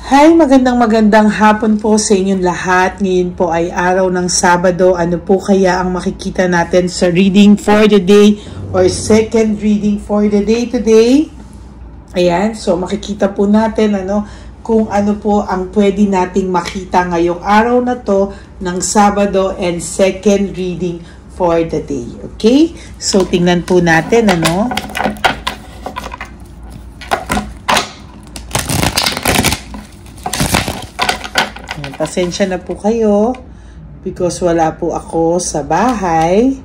Hi, magandang hapon po sa inyong lahat. Ngayon po ay araw ng Sabado. Ano po kaya ang makikita natin sa reading for the day or second reading for the day today? Ayan, so makikita po natin kung ano po ang pwede nating makita ngayong araw na to ng Sabado and second reading for the day. Okay? So tingnan po natin Pasensya na po kayo because wala po ako sa bahay.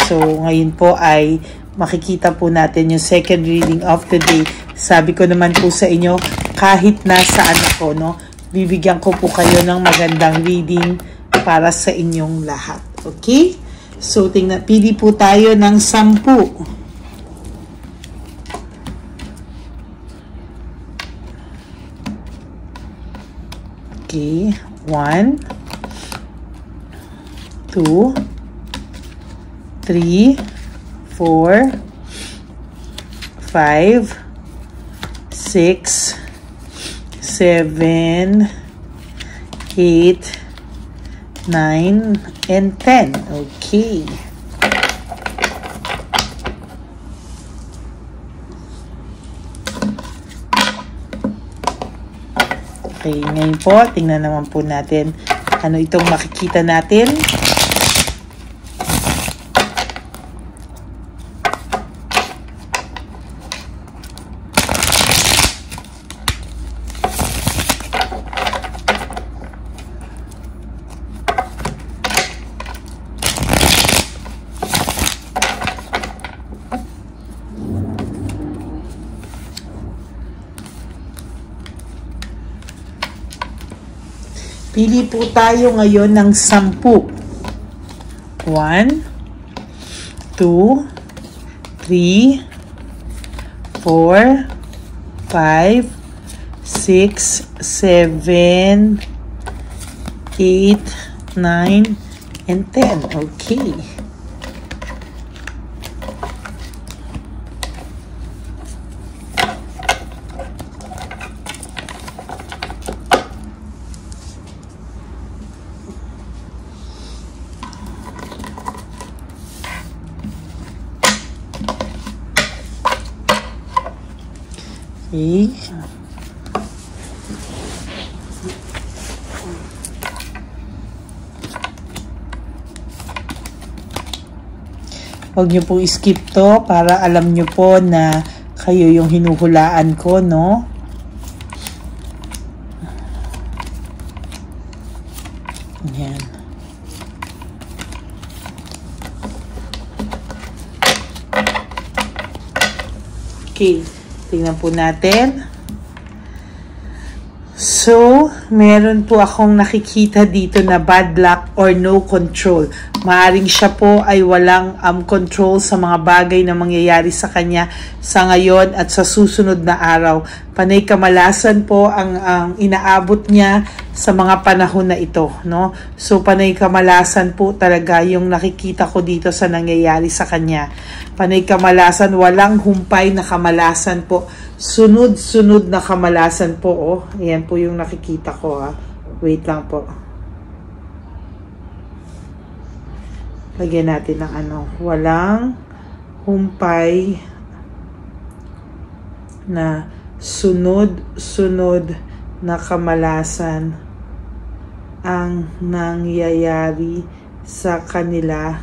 So, ngayon po ay makikita po natin yung second reading of the day. Sabi ko naman po sa inyo, kahit nasaan ako, bibigyan ko po kayo ng magandang reading para sa inyong lahat. Okay? So, pili po tayo ng 10. Okay, 1, 2, 3, 4, 5, 6, 7, 8, 9, and 10. Okay. Okay, ngayon po, tingnan naman po natin ano itong makikita natin. Pili po tayo ngayon ng 10. 1, 2, 3, 4, 5, 6, 7, 8, 9, and 10. Okay. Okay. Huwag niyo po skip to para alam niyo po na kayo yung hinuhulaan ko, Ayan. Okay. Tingnan po natin. So, meron po akong nakikita dito na bad luck or no control. Maaring siya po ay walang control sa mga bagay na mangyayari sa kanya sa ngayon at sa susunod na araw. Panay kamalasan po ang inaabot niya sa mga panahon na ito, So, panay kamalasan po talaga yung nakikita ko dito sa nangyayari sa kanya. Panay kamalasan, walang humpay na kamalasan po. Sunod-sunod na kamalasan po, Ayan po yung nakikita ko, Wait lang po. Lagyan natin ng walang humpay na sunod-sunod na kamalasan ang nangyayari sa kanila,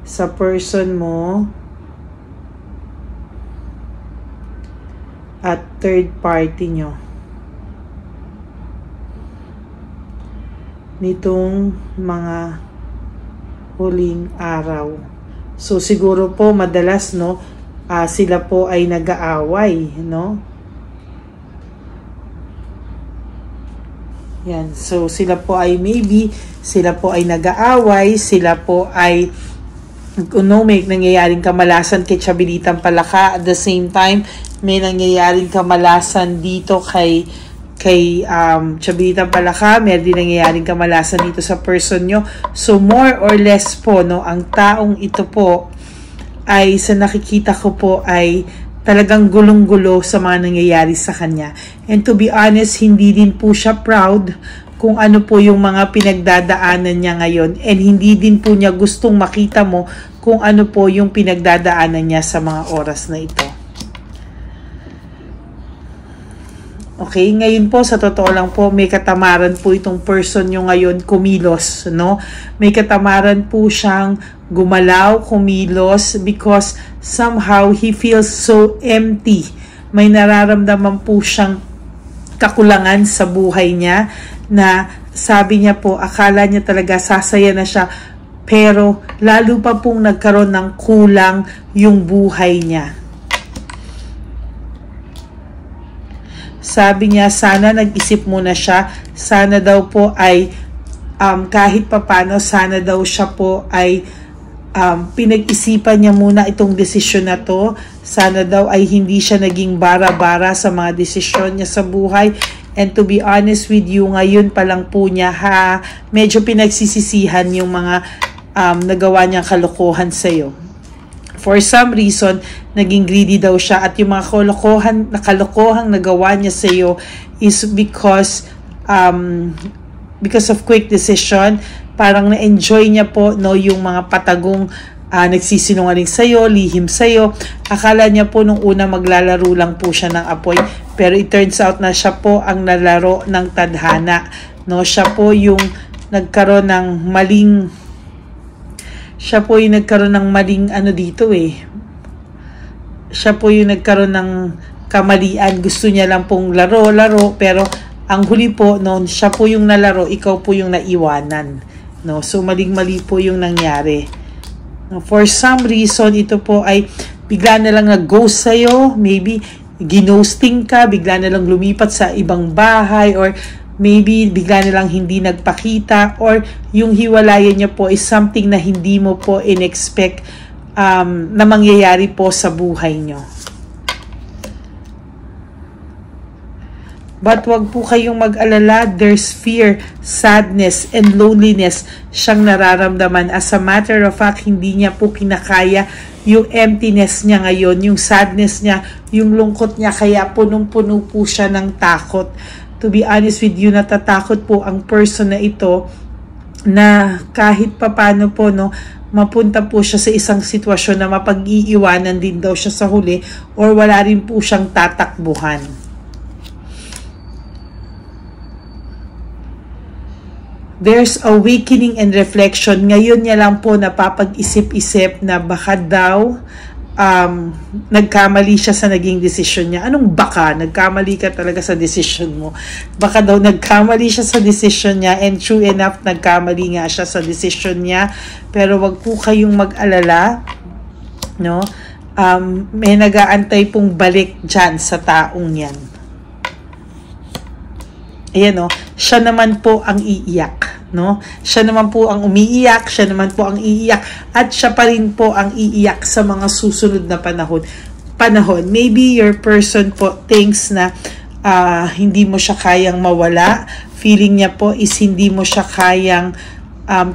sa person mo, at third party nyo nitong mga huling araw. So siguro po madalas sila po ay nag-aaway, Yan. So sila po ay nag-aaway, sila po ay may nangyayaring kamalasan kay Chabilitang Palaka. At the same time, may nangyayaring kamalasan dito kay Chabilitang Palaka. May din nangyayaring kamalasan dito sa person nyo. So, more or less po, ang taong ito po ay sa nakikita ko po ay talagang gulong-gulo sa mga nangyayari sa kanya. And to be honest, hindi din po siya proud kung ano po yung mga pinagdadaanan niya ngayon. And hindi din po niya gustong makita mo kung ano po yung pinagdadaanan niya sa mga oras na ito. Okay, ngayon po sa totoo lang po may katamaran po itong person nyo ngayon kumilos, no? May katamaran po siyang gumalaw, kumilos because somehow he feels so empty. May nararamdaman po siyang kakulangan sa buhay niya na sabi niya po akala niya talaga sasaya na siya pero lalo pa pong nagkaroon ng kulang yung buhay niya. Sabi niya, sana nag-isip muna siya. Sana daw po ay kahit papano, sana daw siya po ay pinag-isipan niya muna itong desisyon na to. Sana daw ay hindi siya naging bara-bara sa mga desisyon niya sa buhay. And to be honest with you, ngayon pa lang po niya medyo pinagsisisihan yung mga nagawa niyang kalokohan sa'yo. For some reason, naging greedy daw siya at yung mga kalokohang nagawa niya sa iyo is because of quick decision. Parang na-enjoy niya po no yung mga patagong nagsisinungaling sa iyo, lihim sa iyo. Akala niya po nung una maglalaro lang po siya ng apoy, pero it turns out na siya po ang nalaro ng tadhana. No, siya po yung nagkaroon ng maling ano dito eh. Siya po yung nagkaroon ng kamalian. Gusto niya lang pong laro, pero ang huli po noon, siya po yung nalaro, ikaw po yung naiwanan. No? So, maling-mali po yung nangyari. No? For some reason, ito po ay bigla na lang nag-ghost sa'yo. Maybe, ginosting ka, bigla na lang lumipat sa ibang bahay, or maybe bigla na lang hindi nagpakita, or yung hiwalayan niya po is something na hindi mo po in-expect na mangyayari po sa buhay niyo. But wag po kayong mag-alala, there's fear, sadness, and loneliness siyang nararamdaman. As a matter of fact, hindi niya po kinakaya yung emptiness niya ngayon, yung sadness niya, yung lungkot niya, kaya punong-puno po siya ng takot. To be honest with you, natatakot po ang person na ito na kahit papano po, no, mapunta po siya sa isang sitwasyon na mapag-iiwanan din daw siya sa huli or wala rin po siyang tatakbuhan. There's awakening and reflection. Ngayon niya lang po napapag-isip-isip na baka daw nagkamali siya sa naging desisyon niya. Anong baka? Nagkamali ka talaga sa desisyon mo. Baka daw nagkamali siya sa desisyon niya, and true enough, nagkamali nga siya sa desisyon niya. Pero wag po kayong mag-alala, no? May nag-aantay pong balik dyan sa taong yan. Ayan, no? Siya naman po ang iiyak. No? Siya naman po ang umiiyak, siya naman po ang iiyak, at siya pa rin po ang iiyak sa mga susunod na panahon. Maybe your person po thinks na hindi mo siya kayang mawala. Feeling niya po is hindi mo siya kayang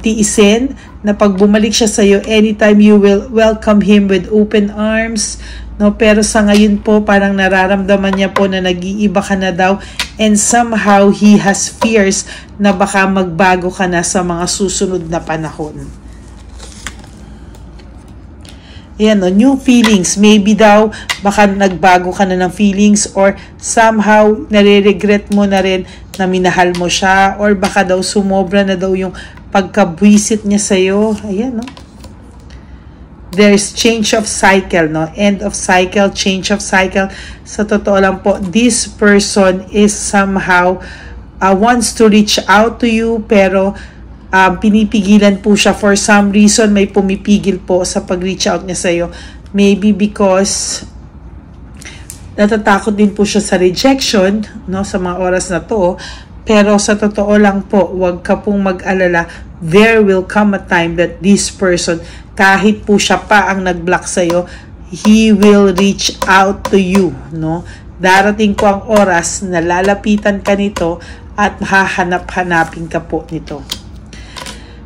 tiisin, na pag bumalik siya sa iyo, anytime you will welcome him with open arms. No, pero sa ngayon po parang nararamdaman niya po na nag-iiba ka na daw, and somehow he has fears na baka magbago ka na sa mga susunod na panahon. Yan, no, new feelings. Maybe daw baka nagbago ka na ng feelings, or somehow nare-regret mo na rin na minahal mo siya, or baka daw sumobra na daw yung pagkabwisit niya sa'yo. Ayan, no? There's change of cycle, no? End of cycle, change of cycle. Sa totoo lang po, this person is somehow wants to reach out to you, pero pinipigilan po siya. For some reason, may pumipigil po sa pag-reach out niya sa'yo. Maybe because natatakot din po siya sa rejection, no? Sa mga oras na to. Pero sa totoo lang po, wag ka pong mag-alala. There will come a time that this person, kahit po siya pa ang nag-block sa'yo, he will reach out to you, no? Darating po ang oras na lalapitan ka nito at hahanap-hanapin ka po nito.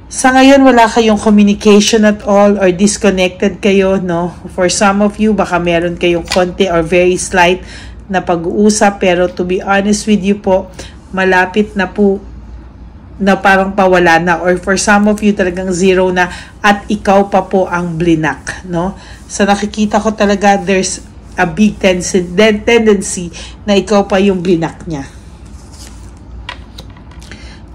Sa ngayon, wala kayong communication at all or disconnected kayo, no? For some of you, baka meron kayong konti or very slight na pag-uusap, pero to be honest with you po, malapit na po na parang pawala na, or for some of you talagang zero na at ikaw pa po ang blinak, no? Sa nakikita ko talaga, there's a big tendency na ikaw pa yung blinak niya.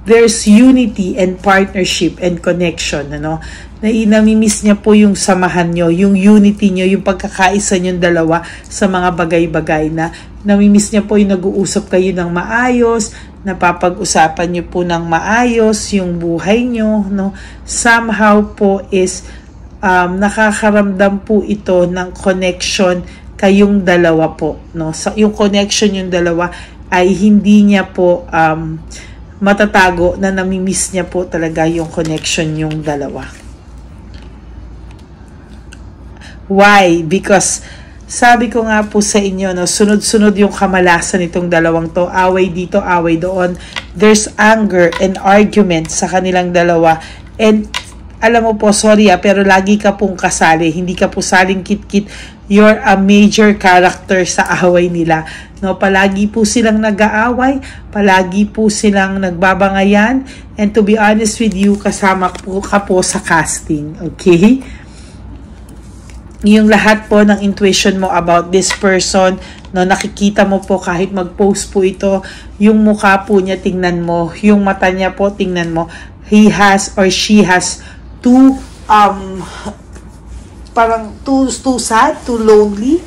There's unity and partnership and connection, ano? Namimiss niya po yung samahan nyo, yung unity nyo, yung pagkakaisa nyo dalawa sa mga bagay-bagay na namimiss niya po yung nag-uusap kayo ng maayos, napapag-usapan nyo po ng maayos yung buhay nyo, no? Somehow po is nakakaramdam po ito ng connection kayong dalawa po, no? Yung connection yung dalawa ay hindi niya po matatago na namimiss niya po talaga yung connection yung dalawa. Why? Because sabi ko nga po sa inyo, no, sunod-sunod yung kamalasan nitong dalawang to. Away dito, away doon. There's anger and argument sa kanilang dalawa. And alam mo po, sorry pero lagi ka pong kasali. Hindi ka po saling kit-kit. You're a major character sa away nila. No, palagi po silang nag-aaway, palagi po silang nagbabangayan, and to be honest with you, kasama po ka po sa casting, okay? Yung lahat po ng intuition mo about this person, no, nakikita mo po kahit mag-post po ito, yung mukha po niya tingnan mo, yung mata niya po tingnan mo, he has or she has parang too sad, too lonely,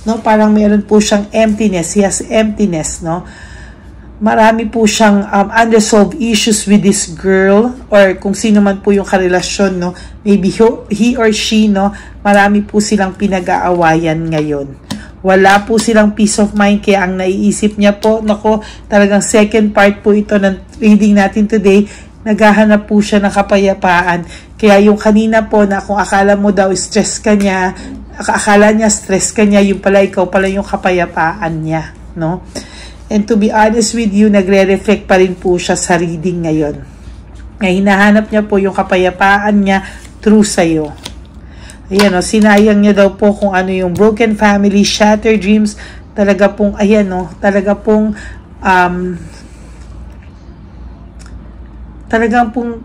no? Parang meron po siyang emptiness. He has emptiness, no? Marami po siyang unresolved issues with this girl, or kung sino man po yung karelasyon, no? Maybe he or she, no? Marami po silang pinag-aawayan ngayon. Wala po silang peace of mind, kaya ang naiisip niya po, nako, talagang second part po ito ng reading natin today, naghahanap po siya ng kapayapaan. Kaya yung kanina po na kung akala mo daw stress ka niya, akala niya stress ka niya, yung pala ikaw pala yung kapayapaan niya, no? And to be honest with you, nagre-reflect pa rin po siya sa reading ngayon. Ngayon, hinahanap niya po yung kapayapaan niya through sa'yo. Ayan, no, sinayang niya daw po kung ano yung broken family, shattered dreams, talaga pong, ayan, no, talagang pong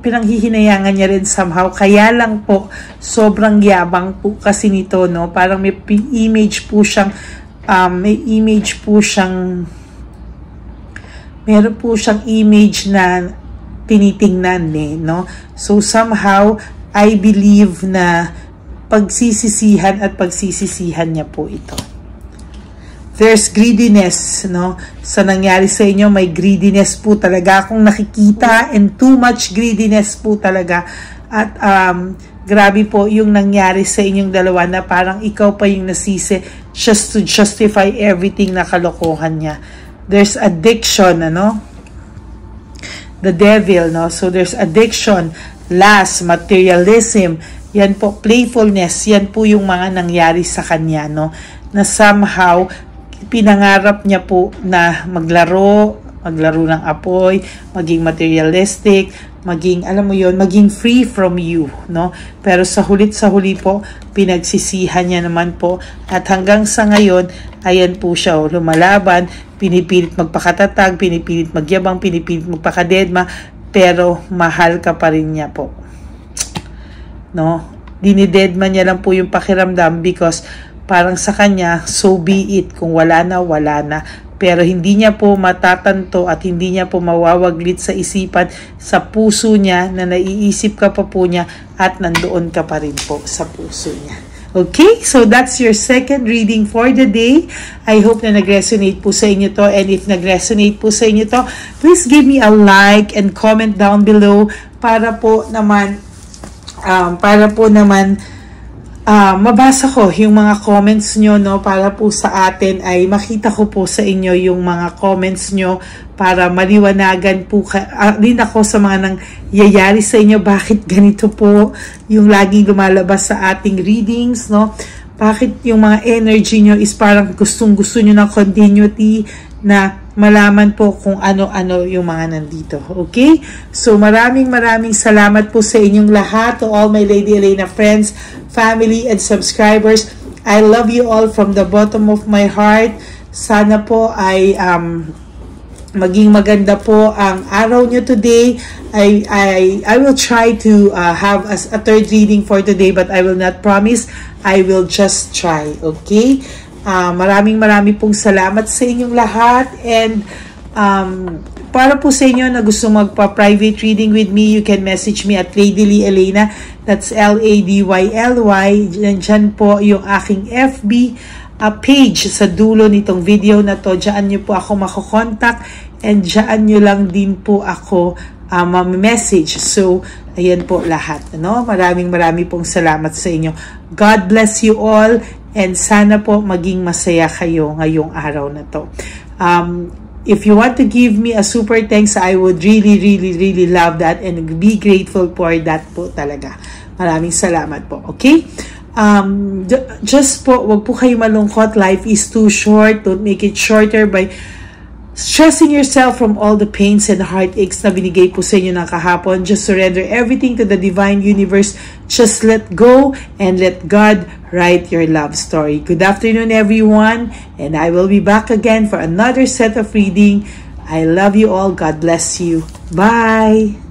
pinanghihinayangan niya rin somehow. Kaya lang po, sobrang yabang po kasi nito, no? Parang may image po siyang, meron po siyang image na tinitingnan, no? So, somehow, I believe na pagsisisihan niya po ito. There's greediness, no? Sa nangyari sa inyo, may greediness po talaga akong nakikita, and too much greediness po talaga. At grabe po yung nangyari sa inyong dalawa na parang ikaw pa yung nasisi just to justify everything na kalokohan niya. There's addiction, ano? The devil, no? So there's addiction, lust, materialism, yan po, playfulness, yan po yung mga nangyari sa kanya, no? Na somehow, pinangarap niya po na maglaro ng apoy, maging materialistic, maging, alam mo yon, maging free from you, no? Pero sa huli po, pinagsisihan niya naman po, at hanggang sa ngayon, ayan po siya, lumalaban, pinipilit magpakatatag, pinipilit magyabang, pinipilit magpakadedma, pero mahal ka pa rin niya po, no? Dinidedma niya lang po yung pakiramdam because parang sa kanya, so be it. Kung wala na, wala na. Pero hindi niya po matatanto at hindi niya po mawawaglit sa isipan, sa puso niya, na naiisip ka pa po niya at nandoon ka pa rin po sa puso niya. Okay? So that's your second reading for the day. I hope na nag-resonate po sa inyo to. And if nag-resonate po sa inyo to, please give me a like and comment down below para po naman mabasa ko yung mga comments nyo, no, para po sa atin ay makita ko po sa inyo yung mga comments nyo para maliwanagan po din ako sa mga nangyayari sa inyo. Bakit ganito po yung laging lumalabas sa ating readings, no? Bakit yung mga energy nyo is parang gustong-gusto nyo ng continuity, na malaman po kung ano-ano yung mga nandito. Okay? So maraming salamat po sa inyong lahat, to all my Lady Elena friends, family, and subscribers. I love you all from the bottom of my heart. Sana po ay maging maganda po ang araw nyo today. I will try to have a third reading for today, but I will not promise. I will just try. Okay? Maraming pong salamat sa inyong lahat, and para po sa inyo na gusto magpa-private reading with me, you can message me at Ladyly Elena. That's LADYLY. Diyan po yung aking FB page sa dulo nitong video na to. Diyan nyo po ako makokontak, and diyan nyo lang din po ako message. So ayan po lahat, no? Maraming pong salamat sa inyo. God bless you all, and sana po maging masaya kayo ngayong araw na to. If you want to give me a super thanks, I would really love that, and be grateful for that po talaga. Maraming salamat po. Okay? Just po, wag po kayo malungkot. Life is too short. Don't make it shorter by stressing yourself from all the pains and heartaches na binigay po sa inyo ng kahapon. Just surrender everything to the divine universe. Just let go and let God write your love story. Good afternoon, everyone, and I will be back again for another set of reading. I love you all. God bless you. Bye!